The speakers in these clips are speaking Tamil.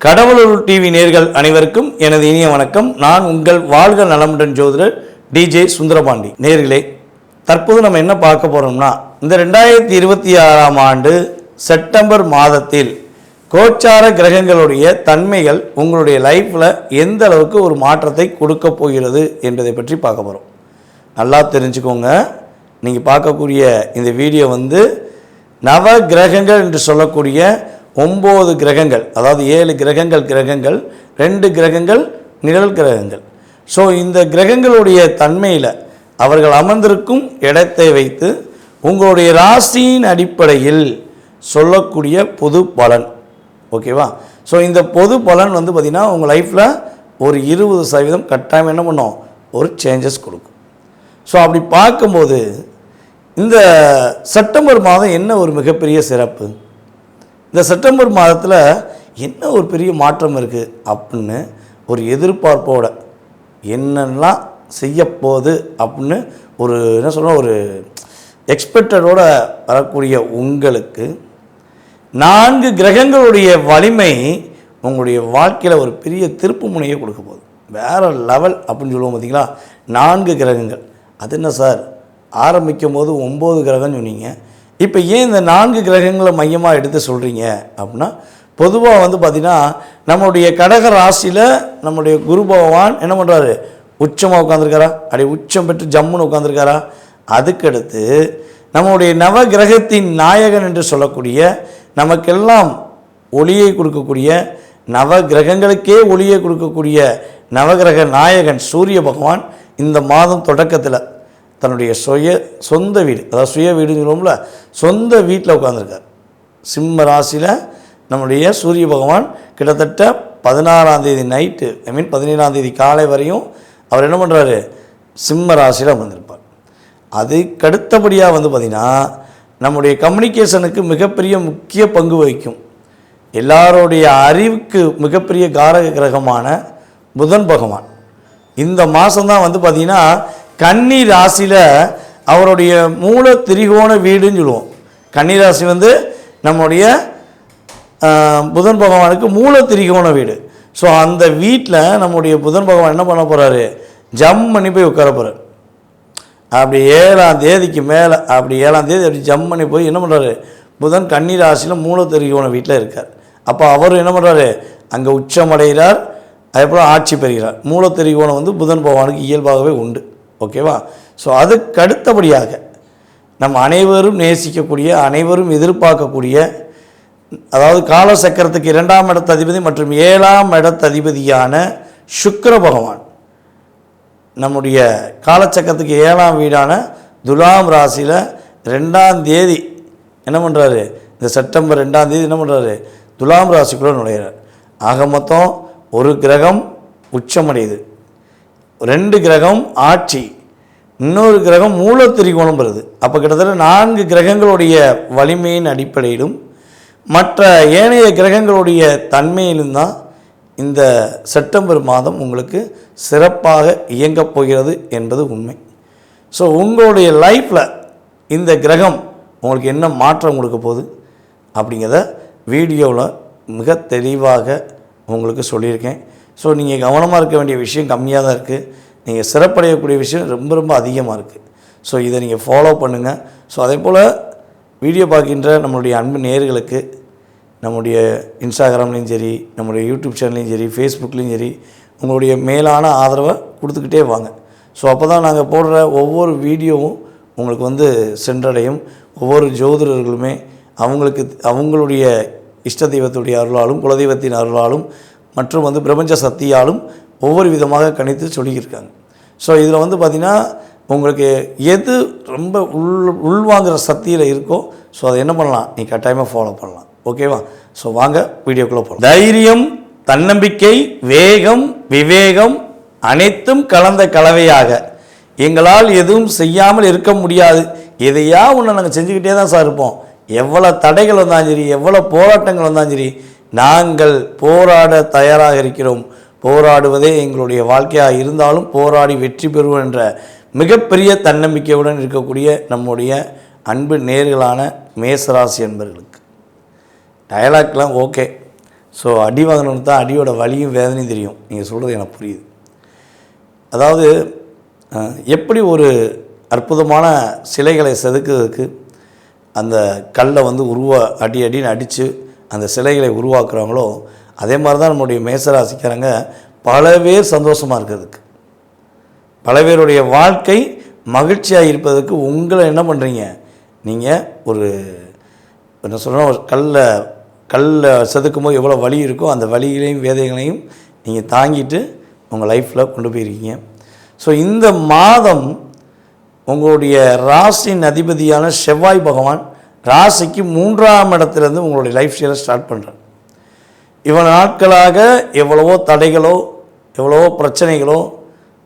கடவுளூர் டிவி நேர்கள் அனைவருக்கும் எனது இனிய வணக்கம். நான் உங்கள் வாழ்க நலமுடன் ஜோதிடர் டிஜே சுந்தரபாண்டி. நேர்களே, தற்போது நம்ம என்ன பார்க்க போகிறோம்னா, இந்த 2026ஆம் ஆண்டு செப்டம்பர் மாதத்தில் கோச்சார கிரகங்களுடைய தன்மைகள் உங்களுடைய லைஃப்பில் எந்த அளவுக்கு ஒரு மாற்றத்தை கொடுக்க போகிறது என்பதை பற்றி பார்க்க போகிறோம். நல்லா தெரிஞ்சுக்கோங்க. நீங்கள் பார்க்கக்கூடிய இந்த வீடியோ நவ கிரகங்கள் என்று சொல்லக்கூடிய 9 கிரகங்கள், அதாவது 7 கிரகங்கள் 2 கிரகங்கள் நிழல் கிரகங்கள். ஸோ இந்த கிரகங்களுடைய தன்மையில் அவர்கள் அமர்ந்திருக்கும் இடத்தை வைத்து உங்களுடைய ராசியின் அடிப்படையில் சொல்லக்கூடிய பொது பலன். ஓகேவா? ஸோ இந்த பொது பலன் பார்த்திங்கன்னா உங்கள் லைஃப்பில் ஒரு 20% கட்டாயம் என்ன பண்ணோம், ஒரு சேஞ்சஸ் கொடுக்கும். ஸோ அப்படி பார்க்கும்போது இந்த செப்டம்பர் மாதம் என்ன ஒரு மிகப்பெரிய சிறப்பு, இந்த செப்டம்பர் மாதத்தில் என்ன ஒரு பெரிய மாற்றம் இருக்குது அப்படின்னு ஒரு எதிர்பார்ப்போட என்னெல்லாம் செய்யப்போகுது அப்படின்னு ஒரு என்ன சொல்கிறோம், ஒரு எக்ஸ்பெக்டடோட வரக்கூடிய உங்களுக்கு 4 கிரகங்களுடைய வலிமை உங்களுடைய வாழ்க்கையில் ஒரு பெரிய திருப்பு முனையை கொடுக்க போகுது. வேறு லெவல் அப்படின்னு சொல்லுவோம். பார்த்திங்களா, 4 கிரகங்கள். அது என்ன சார், ஆரம்பிக்கும் போது 9 கிரகம்னு சொன்னீங்க, இப்போ ஏன் இந்த 4 கிரகங்களை மையமாக எடுத்து சொல்கிறீங்க அப்படின்னா, பொதுவாக பார்த்திங்கன்னா நம்மளுடைய கடக ராசியில் நம்முடைய குரு பகவான் என்ன பண்ணுறாரு, உச்சமாக உட்காந்துருக்காரா, அப்படி உச்சம் பெற்று ஜம்முன்னு உட்காந்துருக்காரா. அதுக்கடுத்து நம்முடைய நவ கிரகத்தின் நாயகன் என்று சொல்லக்கூடிய நமக்கெல்லாம் ஒளியை கொடுக்கக்கூடிய நவ கிரகங்களுக்கே ஒளியை கொடுக்கக்கூடிய நவகிரக நாயகன் சூரிய பகவான் இந்த மாதம் தொடக்கத்தில் தன்னுடைய சொந்த வீடு, அதாவது சுய வீடுன்னு சொல்லுவோம்ல, சொந்த வீட்டில் உட்காந்துருக்கார். சிம்ம ராசியில் நம்முடைய சூரிய பகவான் கிட்டத்தட்ட 16ஆம் தேதி நைட்டு, 17ஆம் தேதி காலை வரையும் அவர் என்ன பண்ணுறாரு, சிம்ம ராசியில் வந்திருப்பார். அதுக்கடுத்தபடியாக பார்த்திங்கன்னா நம்முடைய கம்யூனிகேஷனுக்கு மிகப்பெரிய முக்கிய பங்கு வகிக்கும். எல்லாருடைய அறிவுக்கு மிகப்பெரிய காரக கிரகமான புதன் பகவான் இந்த மாதம்தான் பார்த்திங்கன்னா கன்னி ராசியில் அவருடைய மூல திரிகோண வீடுன்னு சொல்லுவோம். கன்னி ராசி நம்முடைய புதன் பகவானுக்கு மூல திரிகோண வீடு. ஸோ அந்த வீட்டில் நம்முடைய புதன் பகவான் என்ன பண்ண போகிறாரு, ஜம் பண்ணி போய் உட்கார போகிறார். அப்படி 7ஆம் தேதிக்கு மேலே, அப்படி 7ஆம் தேதி அப்படி ஜம் பண்ணி போய் என்ன பண்ணுறாரு, புதன் கன்னி ராசியில் மூல திரிகோண வீட்டில் இருக்கார். அப்போ அவர் என்ன பண்ணுறாரு, அங்கே உச்சமடைகிறார், அதுக்கப்புறம் ஆட்சி பெறுகிறார். மூல திரிகோணம் புதன் பகவானுக்கு இயல்பாகவே உண்டு. ஓகேவா? ஸோ அதுக்கு அடுத்தபடியாக நம்ம அனைவரும் நேசிக்கக்கூடிய, அனைவரும் எதிர்பார்க்கக்கூடிய, அதாவது காலசக்கரத்துக்கு 2ஆம் இடத்த அதிபதி மற்றும் 7ஆம் இடத்த அதிபதியான சுக்கிர பகவான் நம்முடைய காலச்சக்கரத்துக்கு 7ஆம் வீடான துலாம் ராசியில் 2ஆம் தேதி என்ன பண்ணுறாரு, இந்த செப்டம்பர் 2ஆம் தேதி என்ன பண்ணுறாரு, துலாம் ராசிக்குள்ளே நுழைகிறார். ஆக மொத்தம் ஒரு கிரகம் உச்சமடையுது, 2 கிரகம் ஆட்சி, இன்னொரு கிரகம் மூல திரிகோணம் வருது. அப்போ கிட்டத்தட்ட 4 கிரகங்களுடைய வலிமையின் அடிப்படையிலும் மற்ற ஏனைய கிரகங்களுடைய தன்மையிலும் தான் இந்த செப்டம்பர் மாதம் உங்களுக்கு சிறப்பாக இயங்கப் போகிறது என்பது உண்மை. ஸோ உங்களுடைய லைஃப்பில் இந்த கிரகம் உங்களுக்கு என்ன மாற்றம் கொடுக்க போகுது அப்படிங்கிறத வீடியோவில் மிக தெளிவாக உங்களுக்கு சொல்லியிருக்கேன். ஸோ நீங்கள் கவனமாக இருக்க வேண்டிய விஷயம் கம்மியாக தான் இருக்குது, நீங்கள் சிறப்படையக்கூடிய விஷயம் ரொம்ப ரொம்ப அதிகமாக இருக்குது. ஸோ இதை நீங்கள் ஃபாலோ பண்ணுங்கள். ஸோ அதே போல் வீடியோ பார்க்கின்ற நம்மளுடைய அன்பு நேயர்களுக்கு நம்முடைய இன்ஸ்டாகிராம்லேயும் சரி, நம்முடைய யூடியூப் சேனல்லையும் சரி, ஃபேஸ்புக்லேயும் சரி, உங்களுடைய மேலான ஆதரவை கொடுத்துக்கிட்டே வாங்க. ஸோ அப்போ தான் நாங்கள் போடுற ஒவ்வொரு வீடியோவும் உங்களுக்கு சென்றடையும். ஒவ்வொரு ஜோதிடர்களுமே அவங்களுடைய இஷ்ட தெய்வத்துடைய அருளாலும் குலதெய்வத்தின் அருளாலும் மற்றும் பிரபஞ்ச சக்தியாலும் ஒவ்வொரு விதமாக கணித்து சொல்லியிருக்காங்க. ஸோ இதில் பார்த்திங்கன்னா உங்களுக்கு எது ரொம்ப உள்வாங்கிற சக்தியில் இருக்கோ, ஸோ அதை என்ன பண்ணலாம், நீ கட்டாயமாக ஃபாலோ பண்ணலாம். ஓகேவா? ஸோ வாங்க வீடியோக்குள்ளே போகலாம். தைரியம், தன்னம்பிக்கை, வேகம், விவேகம் அனைத்தும் கலந்த கலவையாக எங்களால் எதுவும் செய்யாமல் இருக்க முடியாது, எதையா ஒன்று நாங்கள் செஞ்சுக்கிட்டே தான் சார் இருப்போம். எவ்வளோ தடைகள் வந்தாலும் சரி, எவ்வளோ போராட்டங்கள் வந்தாலும் சரி, நாங்கள் போராட தயாராக இருக்கிறோம். போராடுவதே எங்களுடைய வாழ்க்கையாக இருந்தாலும் போராடி வெற்றி பெறுவோம் என்ற மிகப்பெரிய தன்னம்பிக்கையுடன் இருக்கக்கூடிய நம்முடைய அன்பு நேர்களான மேசராசி என்பர்களுக்கு டயலாக்லாம் ஓகே. ஸோ அடி வாங்கணுன்னு தான் அடியோட வலியும் வேதனையும் தெரியும். நீங்கள் சொல்கிறது எனக்கு புரியுது. அதாவது எப்படி ஒரு அற்புதமான சிலைகளை செதுக்கிறதுக்கு அந்த கல்லை வந்து அடின்னு அடித்து அந்த சிலைகளை உருவாக்குறாங்களோ, அதே மாதிரி தான் நம்முடைய மேசராசிக்காரங்க பல பேர் சந்தோஷமாக இருக்கிறதுக்கு, பல பேருடைய வாழ்க்கை மகிழ்ச்சியாக இருப்பதற்கு உங்களை என்ன பண்ணுறீங்க, நீங்கள் ஒரு என்ன சொல்கிறோம், ஒரு கல்லை செதுக்கும் போது எவ்வளோ வலி இருக்கோ அந்த வலிகளையும் வேதனைகளையும் நீங்கள் தாங்கிட்டு உங்கள் லைஃப்பில் கொண்டு போயிருக்கீங்க. ஸோ இந்த மாதம் உங்களுடைய ராசியின் அதிபதியான செவ்வாய் பகவான் ராசிக்கு 3ஆம் இடத்துலேருந்து உங்களுடைய லைஃப் ஸ்டைலை ஸ்டார்ட் பண்ணுறார். இவ்வளோ நாட்களாக எவ்வளவோ தடைகளோ எவ்வளவோ பிரச்சனைகளோ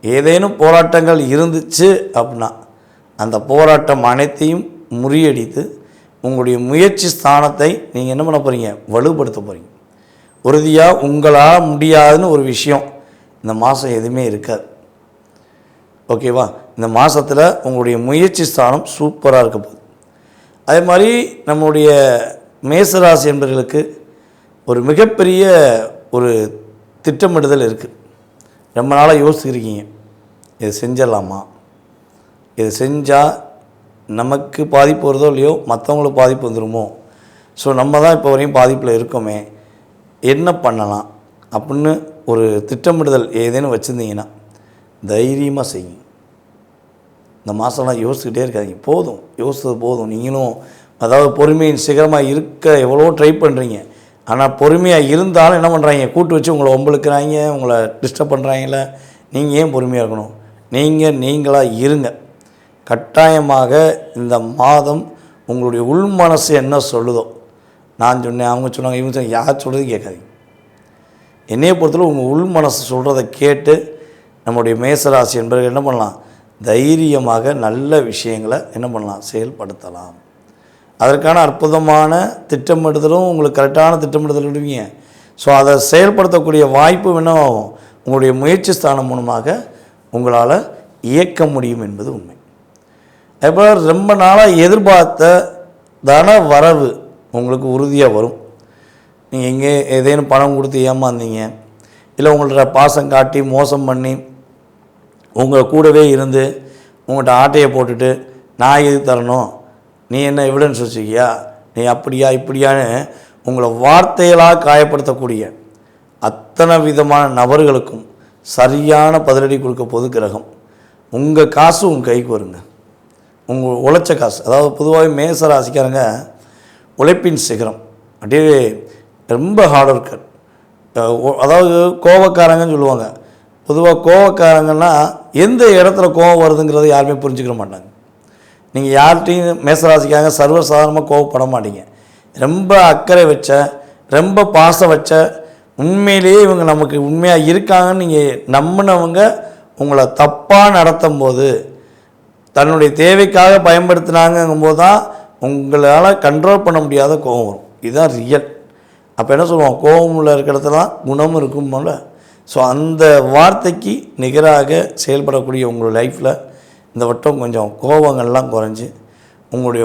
ஏதேனும் போராட்டங்கள் இருந்துச்சு அப்படின்னா அந்த போராட்டம் அனைத்தையும் முறியடித்து உங்களுடைய முயற்சி ஸ்தானத்தை நீங்கள் என்ன பண்ண போகிறீங்க, வலுப்படுத்த போகிறீங்க. உறுதியாக உங்களால் முடியாதுன்னு ஒரு விஷயம் இந்த மாதம் எதுவுமே இருக்காது. ஓகேவா? இந்த மாதத்தில் உங்களுடைய முயற்சி ஸ்தானம் சூப்பராக இருக்க போகுது. அதே மாதிரி நம்முடைய மேசராசி என்பவர்களுக்கு ஒரு மிகப்பெரிய ஒரு திட்டமிடுதல் இருக்குது. ரொம்ப நாளாக யோசிச்சுருக்கீங்க, இது செஞ்சிடலாமா, இது செஞ்சால் நமக்கு பாதிப்பு வருதோ இல்லையோ மற்றவங்களுக்கு பாதிப்பு வந்துடுமோ, ஸோ நம்ம தான் இப்போ வரையும் பாதிப்பில் இருக்கோமே, என்ன பண்ணலாம் அப்படின்னு ஒரு திட்டமிடுதல் ஏதேனும் வச்சுருந்தீங்கன்னா தைரியமாக செய்யுங்க. இந்த மாதம்லாம் யோசிச்சுக்கிட்டே இருக்காதிங்க. போதும், யோசித்தது போதும். நீங்களும் அதாவது பொறுமையின் சிகரமாக இருக்க எவ்வளோ ட்ரை பண்ணுறீங்க. ஆனால் பொறுமையாக இருந்தாலும் என்ன பண்ணுறாங்க, கூட்டு வச்சு உங்களை ஒம்பளுக்குறாங்க, உங்களை டிஸ்டர்ப் பண்ணுறாங்கள. நீங்கள் ஏன் பொறுமையாக இருக்கணும்? நீங்களாக இருங்க. கட்டாயமாக இந்த மாதம் உங்களுடைய உள் மனசு என்ன சொல்லுதோ, நான் சொன்னேன், அவங்க சொன்னாங்க, இவங்க சொன்னாங்க, யார் சொல்கிறது கேட்காதீங்க. என்னையை பொறுத்தவரை உங்கள் உள் மனசு சொல்கிறத கேட்டு நம்முடைய மேசராசி என்பவர்கள் என்ன பண்ணலாம், தைரியமாக நல்ல விஷயங்களை என்ன பண்ணலாம், செயல்படுத்தலாம். அதற்கான அற்புதமான திட்டமிடுதலும் உங்களுக்கு கரெக்டான திட்டமிடுதல் விடுவீங்க. ஸோ அதை செயல்படுத்தக்கூடிய வாய்ப்பு என்ன ஆகும், உங்களுடைய முயற்சி ஸ்தானம் மூலமாக உங்களால் இயக்க முடியும் என்பது உண்மை. அப்போ ரொம்ப நாளாக எதிர்பார்த்த தன வரவு உங்களுக்கு உறுதியாக வரும். நீங்கள் எங்கே ஏதேனும் பணம் கொடுத்து ஏமாந்தீங்க, இல்லை உங்கள்கிட்ட பாசம் காட்டி மோசம் பண்ணி உங்கள் கூடவே இருந்து உங்கள்கிட்ட ஆட்டையை போட்டுட்டு நான் எது தரணும், நீ என்ன எவிடன்ஸ் வச்சுக்கியா, நீ அப்படியா இப்படியான்னு உங்களை வார்த்தைகளாக காயப்படுத்தக்கூடிய அத்தனை விதமான நபர்களுக்கும் சரியான பதிலடி கொடுக்க போது கிரகம். உங்கள் காசு உங்கள் கைக்கு வருங்க, உங்கள் உழைச்ச காசு. அதாவது பொதுவாகவே மேசராசிக்காரங்க உழைப்பின் சிகரம், அப்படியே ரொம்ப ஹார்ட் ஒர்க்கர். அதாவது கோபக்காரங்கன்னு சொல்லுவாங்க. பொதுவாக கோபக்காரங்கன்னா எந்த இடத்துல கோபம் வருதுங்கிறத யாருமே புரிஞ்சுக்கிற மாட்டாங்க. நீங்கள் யார்கிட்டையும் மேசராசிக்காரங்க சர்வசாதாரணமாக கோபப்பட மாட்டீங்க. ரொம்ப அக்கறை வச்ச, ரொம்ப பாசம் வச்ச, உண்மையிலேயே இவங்க நமக்கு உண்மையாக இருக்காங்கன்னு நீங்கள் நம்பினவங்க உங்களை தப்பாக நடத்தும் போது, தன்னுடைய தேவைக்காக பயன்படுத்தினாங்கங்கும்போது தான் உங்களால் கண்ட்ரோல் பண்ண முடியாத கோபம் வரும். இதுதான் ரியல். அப்போ என்ன சொல்லுவோம், கோபமில் இருக்கிறது தான் குணமும் இருக்கும் போல. ஸோ அந்த வார்த்தைக்கு நிகராக செயல்படக்கூடிய உங்கள் லைஃப்பில் இந்த வட்டம் கொஞ்சம் கோபங்கள்லாம் குறைஞ்சி உங்களுடைய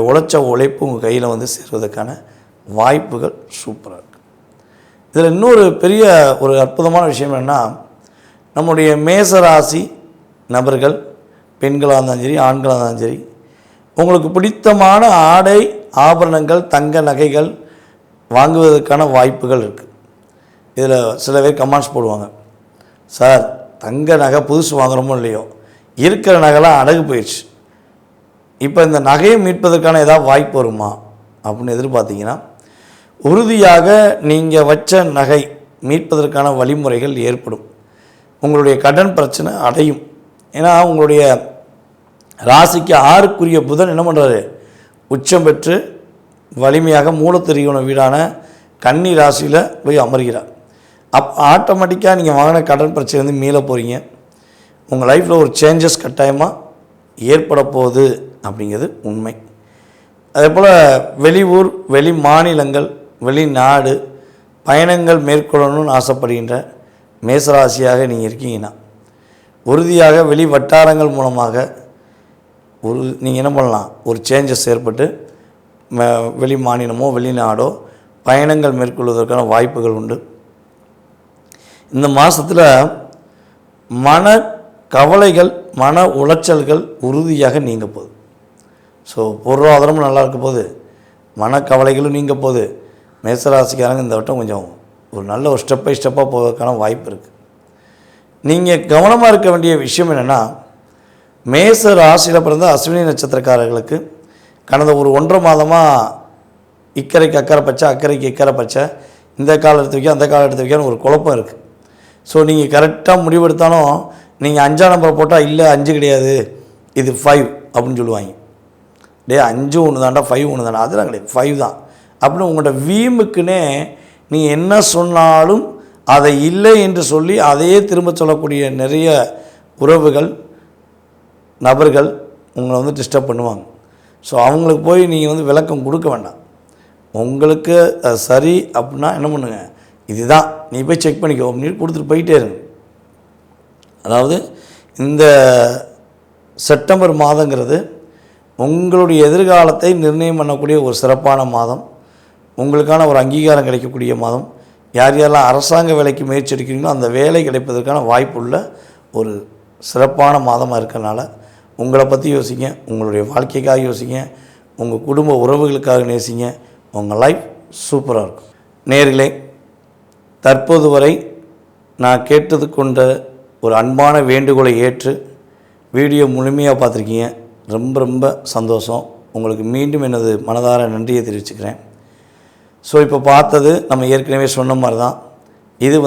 உழைப்பு உங்கள் கையில் வந்து சேர்வதற்கான வாய்ப்புகள் சூப்பராக இருக்குது. இதில் இன்னொரு பெரிய ஒரு அற்புதமான விஷயம் என்னென்னா, நம்முடைய மேசராசி நபர்கள் பெண்களாக இருந்தாலும் சரி ஆண்களாக இருந்தாலும் சரி, உங்களுக்கு பிடித்தமான ஆடை ஆபரணங்கள் தங்க நகைகள் வாங்குவதற்கான வாய்ப்புகள் இருக்குது. இதில் சில பேர் கமெண்ட்ஸ் போடுவாங்க, சார் தங்க நகை புதுசு வாங்குகிறோமோ இல்லையோ இருக்கிற நகைலாம் அடகு போயிடுச்சு, இப்போ இந்த நகையை மீட்பதற்கான ஏதாவது வாய்ப்பு வருமா அப்படின்னு எதிர்பார்த்தீங்கன்னா, உறுதியாக நீங்கள் வச்ச நகை மீட்பதற்கான வழிமுறைகள் ஏற்படும். உங்களுடைய கடன் பிரச்சனை அடையும். ஏன்னா உங்களுடைய ராசிக்கு 6க்குரிய புதன் என்ன பண்ணுறாரு, உச்சம் பெற்று வலிமையாக மூலத்திரியோன வீடான கன்னி ராசியில் போய் அமர்கிறார். ஆட்டோமேட்டிக்காக நீங்கள் வாங்கின கடன் பிரச்சனை வந்து மீள போகிறீங்க. உங்கள் லைஃப்பில் ஒரு சேஞ்சஸ் கட்டாயமாக ஏற்பட போகுது அப்படிங்கிறது உண்மை. அதே போல் வெளியூர் வெளி மாநிலங்கள் வெளிநாடு பயணங்கள் மேற்கொள்ளணும்னு ஆசைப்படுகின்ற மேசராசியாக நீங்கள் இருக்கீங்கன்னா, உறுதியாக வெளி வட்டாரங்கள் மூலமாக நீங்கள் என்ன பண்ணலாம், ஒரு சேஞ்சஸ் ஏற்பட்டு வெளி மாநிலமோ வெளிநாடோ பயணங்கள் மேற்கொள்வதற்கான வாய்ப்புகள் உண்டு. இந்த மாதத்தில் மன கவலைகள் மன உளைச்சல்கள் உறுதியாக நீங்க போகுது. ஸோ பொருளாதாரமும் நல்லா இருக்க போகுது, மனக்கவலைகளும் நீங்க போகுது. மேசராசிக்காரங்க இந்த வட்டம் கொஞ்சம் ஒரு நல்ல ஒரு ஸ்டெப் பை ஸ்டெப்பாக போவதற்கான வாய்ப்பு இருக்குது. நீங்கள் கவனமாக இருக்க வேண்டிய விஷயம் என்னென்னா, மேச ராசியில் பிறந்த அஸ்வினி நட்சத்திரக்காரர்களுக்கு கடந்த ஒரு 1.5 மாதமாக இக்கரைக்கு அக்கறை பச்சை, அக்கறைக்கு இக்கரை பச்சை, இந்த காலம் எடுத்து வைக்க அந்த காலம் எடுத்து வைக்கான்னு ஒரு குழப்பம் இருக்குது. ஸோ நீங்கள் கரெக்டாக முடிவெடுத்தாலும் நீங்கள் 5ஆம் நம்பரை போட்டால் இல்லை 5 கிடையாது இது 5 அப்படின்னு சொல்லுவாங்க. 5 ஒன்று தாண்டா 5 ஒன்று தாண்டா, அதெல்லாம் கிடையாது 5 தான் அப்படின்னு உங்களோட வீமுக்குன்னே நீ என்ன சொன்னாலும் அதை இல்லை என்று சொல்லி அதையே திரும்ப சொல்லக்கூடிய நிறைய உறவுகள் நபர்கள் உங்களை டிஸ்டர்ப் பண்ணுவாங்க. ஸோ அவங்களுக்கு போய் நீங்கள் விளக்கம் கொடுக்க வேண்டாம். உங்களுக்கு அது சரி அப்படின்னா என்ன பண்ணுங்க, இதுதான் நீ போய் செக் பண்ணிக்கோ அப்படின்னு கொடுத்துட்டு போயிட்டே இருங்க. அதாவது இந்த செப்டம்பர் மாதங்கிறது உங்களுடைய எதிர்காலத்தை நிர்ணயம் பண்ணக்கூடிய ஒரு சிறப்பான மாதம், உங்களுக்கான ஒரு அங்கீகாரம் கிடைக்கக்கூடிய மாதம். யார் யாரெல்லாம் அரசாங்க வேலைக்கு முயற்சி எடுக்கிறீங்களோ அந்த வேலை கிடைப்பதற்கான வாய்ப்புள்ள ஒரு சிறப்பான மாதமாக இருக்கிறனால உங்களை பற்றி யோசிங்க, உங்களுடைய வாழ்க்கைக்காக யோசிங்க, உங்கள் குடும்ப உறவுகளுக்காக நேசிங்க. உங்கள் லைஃப் சூப்பராக இருக்கும். நேர்களே, தற்போது வரை நான் கேட்டது கொண்ட ஒரு அன்பான வேண்டுகோளை ஏற்று வீடியோ முழுமையாக பார்த்துருக்கீங்க. ரொம்ப ரொம்ப சந்தோஷம். உங்களுக்கு மீண்டும் எனது மனதார நன்றியை தெரிவிச்சுக்கிறேன். ஸோ இப்போ பார்த்தது நம்ம ஏற்கனவே சொன்ன மாதிரி தான். இது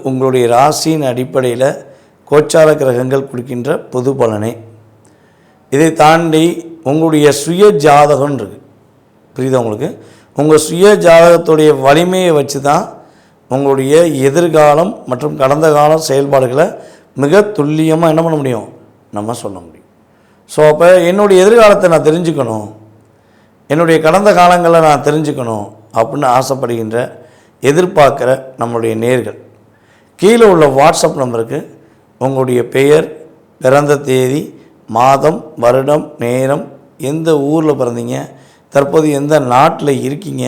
உங்களுடைய ராசியின் அடிப்படையில் கோச்சார கிரகங்கள் கொடுக்கின்ற பொது பலனே. இதை தாண்டி உங்களுடைய சுய ஜாதகம் இருக்குது, புரியுதா உங்களுக்கு? உங்கள் சுய ஜாதகத்துடைய வலிமையை வச்சு தான் உங்களுடைய எதிர்காலம் மற்றும் கடந்த கால செயல்பாடுகளை மிக துல்லியமாக என்ன பண்ண முடியும், நம்ம சொல்ல முடியும். ஸோ அப்போ என்னுடைய எதிர்காலத்தை நான் தெரிஞ்சுக்கணும், என்னுடைய கடந்த காலங்களை நான் தெரிஞ்சுக்கணும் அப்படின்னு ஆசைப்படுகின்ற எதிர்பார்க்குற நம்மளுடைய நேர்கள் கீழே உள்ள வாட்ஸ்அப் நம்பருக்கு உங்களுடைய பெயர், பிறந்த தேதி, மாதம், வருடம், நேரம், எந்த ஊரில் பிறந்தீங்க, தற்போது எந்த நாட்டில் இருக்கீங்க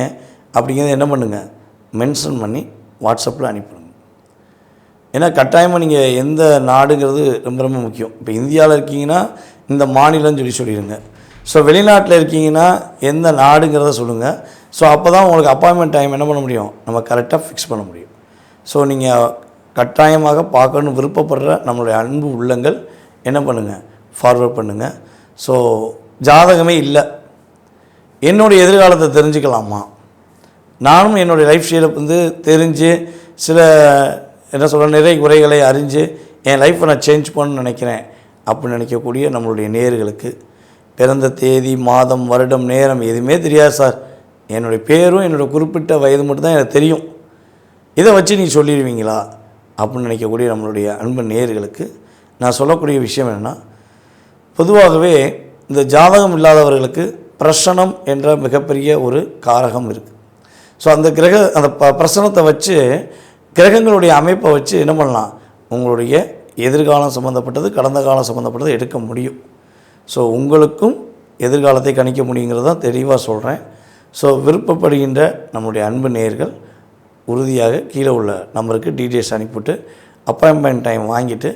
அப்படிங்கிறத என்ன பண்ணுங்கள் மென்ஷன் பண்ணி வாட்ஸ்அப்பில் அனுப்பிடுங்க. ஏன்னா கட்டாயமாக நீங்கள் எந்த நாடுங்கிறது ரொம்ப ரொம்ப முக்கியம். இப்போ இந்தியாவில் இருக்கீங்கன்னா இந்த மாநிலம்னு சொல்லிடுங்க. ஸோ வெளிநாட்டில் இருக்கீங்கன்னா எந்த நாடுங்கிறத சொல்லுங்கள். ஸோ அப்போ தான் உங்களுக்கு அப்பாயின்மெண்ட் டைம் என்ன பண்ண முடியும், நம்ம கரெக்டாக ஃபிக்ஸ் பண்ண முடியும். ஸோ நீங்கள் கட்டாயமாக பார்க்கணுன்னு விருப்பப்படுற நம்மளுடைய அன்பு உள்ளங்கள் என்ன பண்ணுங்கள், ஃபார்வர்ட் பண்ணுங்கள். ஸோ ஜாதகமே இல்லை, என்னுடைய எதிர்காலத்தை தெரிஞ்சுக்கலாமா, நானும் என்னுடைய லைஃப் ஸ்டைலை தெரிஞ்சு சில என்ன சொல்கிற நிறை குறைகளை அறிஞ்சு என் லைஃப்பை நான் சேஞ்ச் பண்ணணும்னு நினைக்கிறேன் அப்படின்னு நினைக்கக்கூடிய நம்மளுடைய நேயர்களுக்கு பிறந்த தேதி, மாதம், வருடம், நேரம் எதுவுமே தெரியாது சார், என்னுடைய பேரும் என்னோடய குறிப்பிட்ட வயது மட்டும்தான் எனக்கு தெரியும், இதை வச்சு நீ சொல்லிடுவீங்களா அப்படின்னு நினைக்கக்கூடிய நம்மளுடைய அன்பு நேயர்களுக்கு நான் சொல்லக்கூடிய விஷயம் என்னென்னா, பொதுவாகவே இந்த ஜாதகம் இல்லாதவர்களுக்கு பிரசனம் என்ற மிகப்பெரிய ஒரு காரகம் இருக்குது. ஸோ அந்த அந்த பிரசனத்தை வச்சு கிரகங்களுடைய அமைப்பை வச்சு என்ன பண்ணலாம், உங்களுடைய எதிர்காலம் சம்மந்தப்பட்டது கடந்த காலம் சம்மந்தப்பட்டது எடுக்க முடியும். ஸோ உங்களுக்கும் எதிர்காலத்தை கணிக்க முடியுங்கிறது தான் தெளிவாக சொல்கிறேன். ஸோ விருப்பப்படுகின்ற நம்முடைய அன்பு நேயர்கள் உறுதியாக கீழே உள்ள நம்பருக்கு டீட்டெயில்ஸ் அனுப்பிவிட்டு அப்பாயின்மெண்ட் டைம் வாங்கிட்டு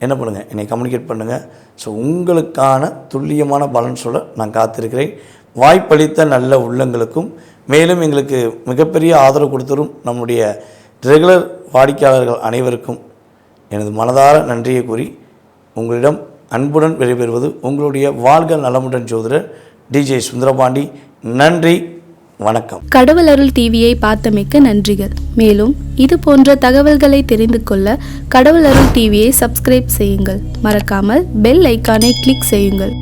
என்ன பண்ணுங்கள், என்னை கம்யூனிகேட் பண்ணுங்கள். ஸோ உங்களுக்கான துல்லியமான பலன் சொல்ல நான் காத்திருக்கிறேன். வாய்ப்பளித்த நல்ல உள்ளங்களுக்கும் மேலும் எங்களுக்கு மிகப்பெரிய ஆதரவு கொடுத்தரும் நம்முடைய ரெகுலர் வாடிக்கையாளர்கள் அனைவருக்கும் எனது மனதார நன்றியை கூறி உங்களிடம் அன்புடன் விடைபெறுவது உங்களுடைய வாழ்க நலமுடன் ஜோதிடர் டிஜே சுந்தரபாண்டி. நன்றி, வணக்கம். கடவுள் அருள் டிவியை பார்த்தமைக்கு நன்றிகள். மேலும் இது போன்ற தகவல்களை தெரிந்து கொள்ள கடவுள் அருள் டிவியை சப்ஸ்கிரைப் செய்யுங்கள். மறக்காமல் பெல் ஐக்கானை கிளிக் செய்யுங்கள்.